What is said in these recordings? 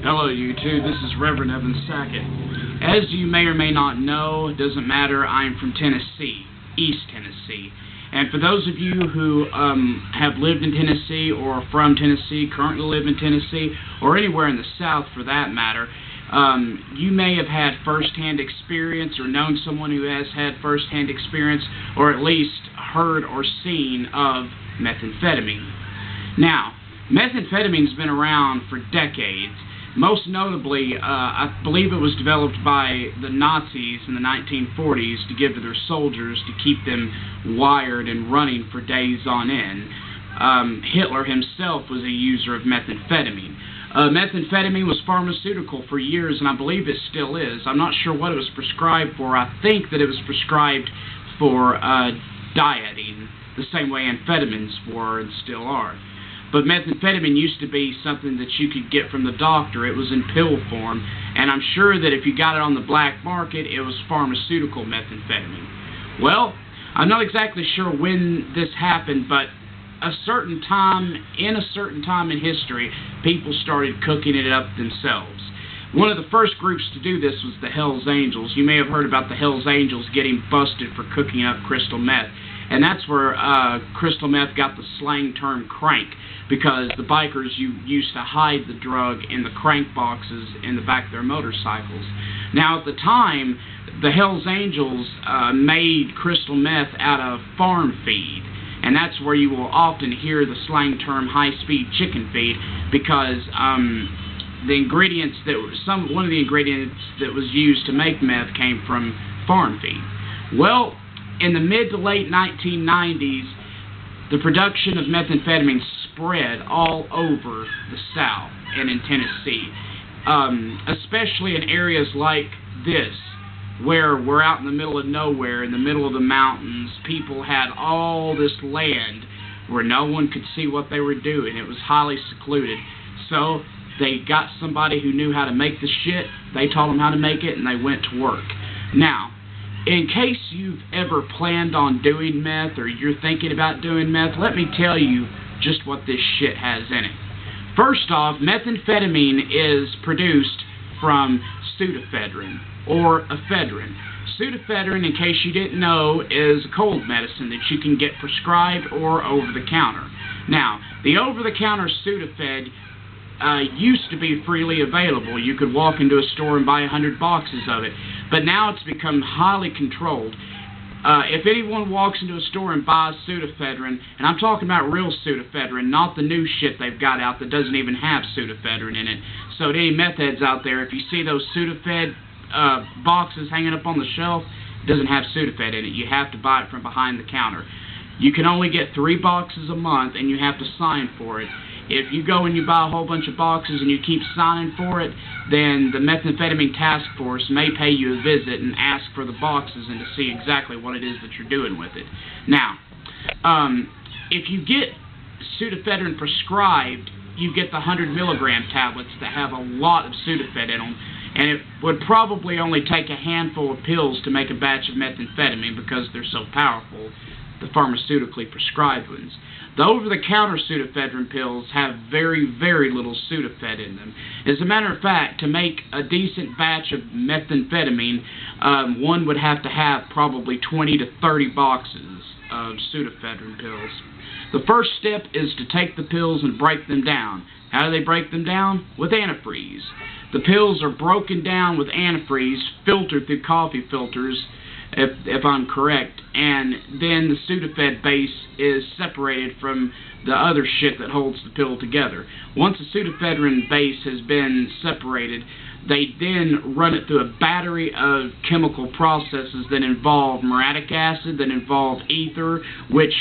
Hello YouTube, this is Rev Sack. As you may or may not know, it doesn't matter, I am from Tennessee, East Tennessee. And for those of you who have lived in Tennessee or are from Tennessee, currently live in Tennessee, or anywhere in the South for that matter, you may have had first-hand experience or known someone who has had first-hand experience or at least heard or seen of methamphetamine. Now, methamphetamine's been around for decades. Most notably, I believe it was developed by the Nazis in the 1940s to give to their soldiers to keep them wired and running for days on end. Hitler himself was a user of methamphetamine. Methamphetamine was pharmaceutical for years, and I believe it still is. I'm not sure what it was prescribed for. I think that it was prescribed for dieting, the same way amphetamines were and still are. But methamphetamine used to be something that you could get from the doctor. It was in pill form, and I'm sure that if you got it on the black market, it was pharmaceutical methamphetamine. Well, I'm not exactly sure when this happened, but in a certain time in history, people started cooking it up themselves. One of the first groups to do this was the Hells Angels. You may have heard about the Hells Angels getting busted for cooking up crystal meth. And that's where crystal meth got the slang term crank, because the bikers used to hide the drug in the crank boxes in the back of their motorcycles. Now, at the time, the Hells Angels made crystal meth out of farm feed, and that's where you will often hear the slang term high-speed chicken feed, because the ingredients one of the ingredients that was used to make meth came from farm feed. Well, in the mid to late 1990s, the production of methamphetamine spread all over the South and in Tennessee, especially in areas like this, where we're out in the middle of nowhere, in the middle of the mountains. People had all this land where no one could see what they were doing. It was highly secluded. So they got somebody who knew how to make the shit, they taught them how to make it, and they went to work. Now, in case you've ever planned on doing meth or you're thinking about doing meth, let me tell you just what this shit has in it. First off, methamphetamine is produced from pseudoephedrine or ephedrine. Pseudoephedrine, in case you didn't know, is a cold medicine that you can get prescribed or over the counter. Now, the over-the-counter Sudafed used to be freely available. You could walk into a store and buy 100 boxes of it. But now it's become highly controlled. If anyone walks into a store and buys pseudoephedrine, and I'm talking about real pseudoephedrine, not the new shit they've got out that doesn't even have pseudoephedrine in it. So to any meth heads out there, if you see those Sudafed boxes hanging up on the shelf, it doesn't have Sudafed in it. You have to buy it from behind the counter. You can only get 3 boxes a month, and you have to sign for it. If you go and you buy a whole bunch of boxes and you keep signing for it, then the methamphetamine task force may pay you a visit and ask for the boxes and to see exactly what it is that you're doing with it. Now, if you get pseudoephedrine prescribed, you get the 100 milligram tablets that have a lot of Sudafed in them, and it would probably only take a handful of pills to make a batch of methamphetamine because they're so powerful, the pharmaceutically prescribed ones. The over-the-counter pseudoephedrine pills have very, very little Sudafed in them. As a matter of fact, to make a decent batch of methamphetamine, one would have to have probably 20 to 30 boxes of pseudoephedrine pills. The first step is to take the pills and break them down. How do they break them down? With antifreeze. The pills are broken down with antifreeze, filtered through coffee filters, if I'm correct, and then the Sudafed base is separated from the other shit that holds the pill together. Once the pseudoephedrine base has been separated, they then run it through a battery of chemical processes that involve muriatic acid, that involve ether, which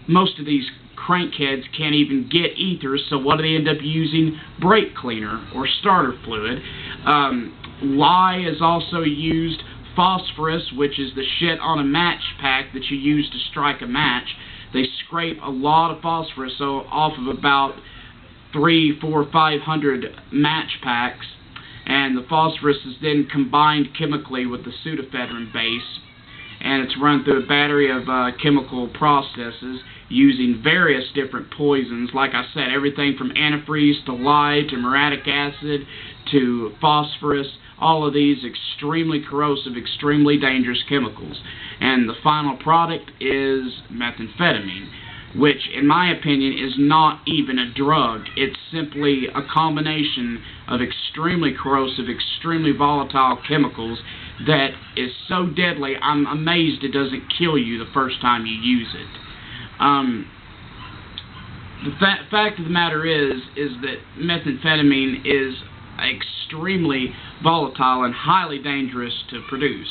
most of these crankheads can't even get ether, so what do they end up using? Brake cleaner or starter fluid. Lye is also used. Phosphorus, which is the shit on a match pack that you use to strike a match. They scrape a lot of phosphorus off of about 300, 400, 500 match packs, and the phosphorus is then combined chemically with the pseudoephedrine base, and it's run through a battery of chemical processes, using various different poisons. Like I said, everything from antifreeze to lye to muriatic acid to phosphorus. All of these extremely corrosive, extremely dangerous chemicals. And the final product is methamphetamine, which in my opinion is not even a drug. It's simply a combination of extremely corrosive, extremely volatile chemicals that is so deadly, I'm amazed it doesn't kill you the first time you use it. The fact of the matter is that methamphetamine is extremely volatile and highly dangerous to produce.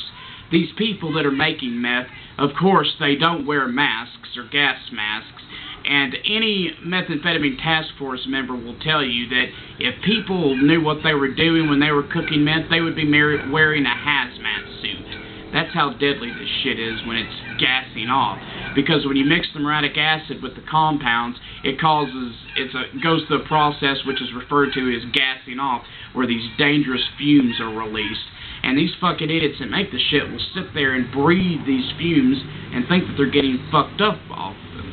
These people that are making meth, of course, they don't wear masks or gas masks, and any methamphetamine task force member will tell you that if people knew what they were doing when they were cooking meth, they would be wearing a hazmat suit. That's how deadly this shit is when it's gassing off. Because when you mix the muriatic acid with the compounds, it goes through a process which is referred to as gassing off, where these dangerous fumes are released. And these fucking idiots that make the shit will sit there and breathe these fumes and think that they're getting fucked up off them.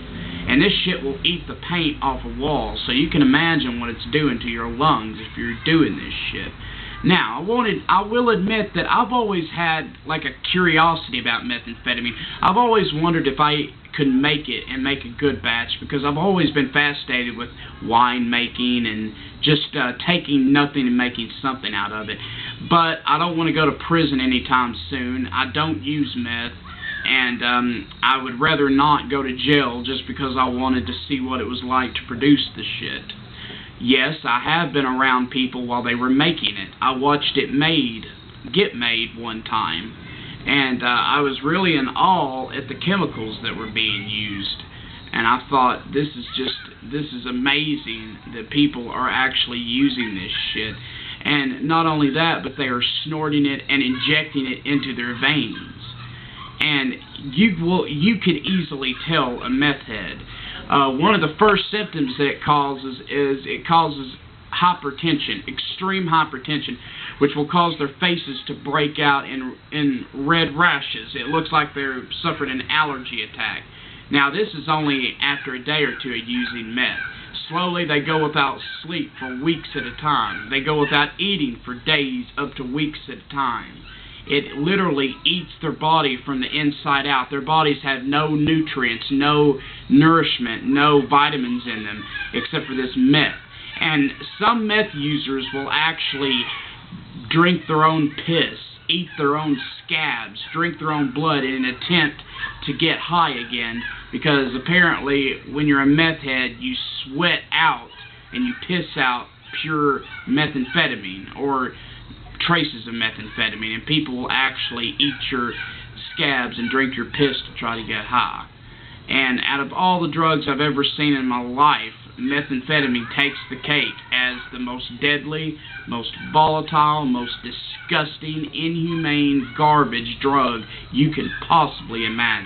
And this shit will eat the paint off a wall, so you can imagine what it's doing to your lungs if you're doing this shit. Now, I will admit that I've always had like a curiosity about methamphetamine. I've always wondered if I could make it and make a good batch, because I've always been fascinated with wine making and just taking nothing and making something out of it. But I don't want to go to prison anytime soon. I don't use meth, and I would rather not go to jail just because I wanted to see what it was like to produce the shit. Yes, I have been around people while they were making it. I watched it get made one time, and I was really in awe at the chemicals that were being used. And I thought, this is amazing that people are actually using this shit. And not only that, but they are snorting it and injecting it into their veins. And you could easily tell a meth head. One of the first symptoms that it causes is hypertension, extreme hypertension, which will cause their faces to break out in red rashes. It looks like they're suffering an allergy attack. Now, this is only after a day or two of using meth. Slowly, they go without sleep for weeks at a time. They go without eating for days up to weeks at a time. It literally eats their body from the inside out. Their bodies have no nutrients, no nourishment, no vitamins in them, except for this meth. And some meth users will actually drink their own piss, eat their own scabs, drink their own blood in an attempt to get high again, because apparently when you're a meth head, you sweat out and you piss out pure methamphetamine or traces of methamphetamine, and people will actually eat your scabs and drink your piss to try to get high. And out of all the drugs I've ever seen in my life, methamphetamine takes the cake as the most deadly, most volatile, most disgusting, inhumane, garbage drug you can possibly imagine.